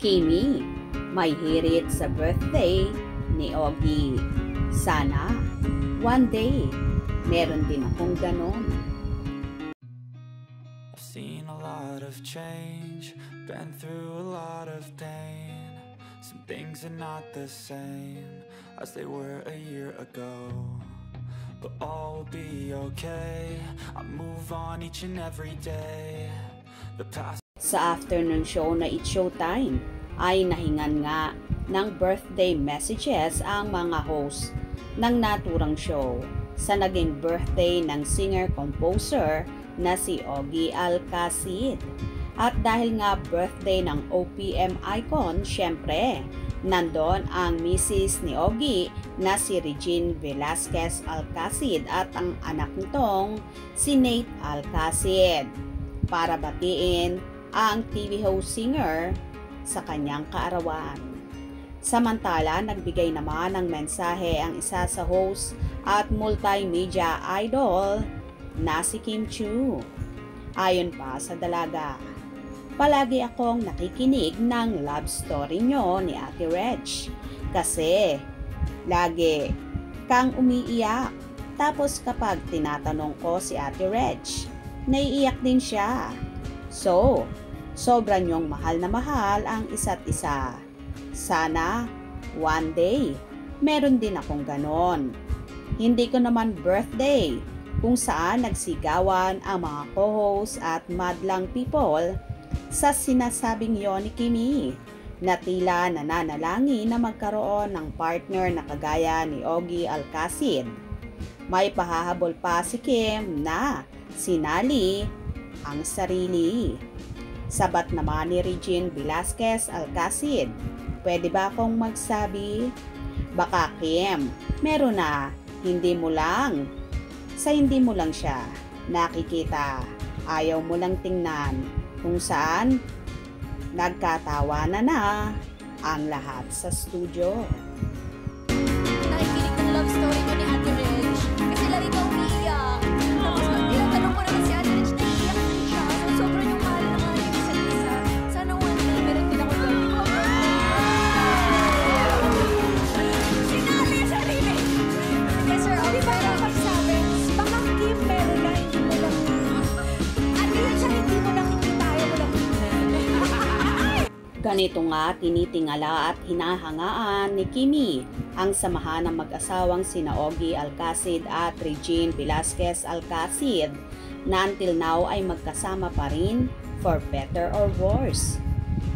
Kimi, may hirit sa birthday ni Ogie. Sana, one day, meron din akong ganon. I've seen a lot of change, been through a lot of pain. Some things are not the same as they were a year ago, but all will be okay. I move on each and every day. The past. Sa afternoon show na It's Showtime, ay nahingan nga ng birthday messages ang mga host ng naturang show sa naging birthday ng singer-composer na si Ogie Alcacid. At dahil nga birthday ng OPM icon, syempre, nandon ang misis ni Ogie na si Regine Velasquez Alcacid at ang anak nitong si Nate Alcacid para batiin ang TV host singer sa kanyang kaarawan. Samantala, nagbigay naman ng mensahe ang isa sa host at multimedia idol na si Kim Chiu. Ayon pa sa dalaga, palagi akong nakikinig ng love story nyo ni Ate Reg kasi lagi kang umiiyak. Tapos kapag tinatanong ko si Ate Reg, naiiyak din siya. So, sobra nyong mahal na mahal ang isa't isa. Sana, one day, meron din akong ganon. Hindi ko naman birthday kung saan nagsigawan ang mga co-host at madlang people sa sinasabing yon ni Kimi na tila nananalangin na magkaroon ng partner na kagaya ni Ogie Alcacid. May pahahabol pa si Kim na sinali ang sarili. Sabat naman ni Regine Velasquez Alcacid, pwede ba akong magsabi? Baka Kim, meron na, hindi mo lang siya nakikita, ayaw mo lang tingnan kung saan nagkatawanan na ang lahat sa studio. Nakikinig ng love story ko ni Ate Reg kasi lagi ka umiiyak. Tapos tinatanong ko naman si Ate Reg, naiiyak din siya. Sobrang yung mahal na mahal yung isa't isa. Sana one day meron din ako doon. Sinabi yung sarili. Yes sir, di ba nakapagsabi? Baka Kim meron na hindi mo lang. At yun siya hindi mo nakikita, ayaw mo lang tingnan. Ganito nga tinitingala at hinahangaan ni Kimi ang samahan ng mag-asawang sina Ogie Alcacid at Regine Velasquez Alcacid na until now ay magkasama pa rin for better or worse.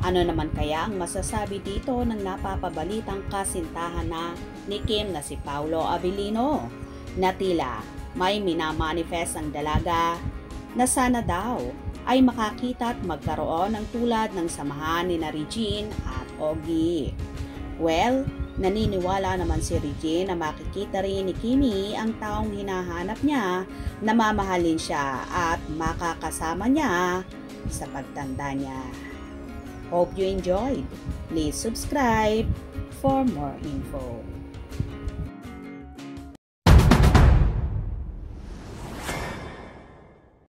Ano naman kaya ang masasabi dito ng napapabalitang kasintahan na ni Kim na si Paolo Abilino na tila may minamanifest ang dalaga na sana daw ay makakita at magkaroon ng tulad ng samahan ni na Regine at Ogie. Well, naniniwala naman si Regine na makikita rin ni Kimi ang taong hinahanap niya na mamahalin siya at makakasama niya sa pagtanda niya. Hope you enjoyed. Please subscribe for more info.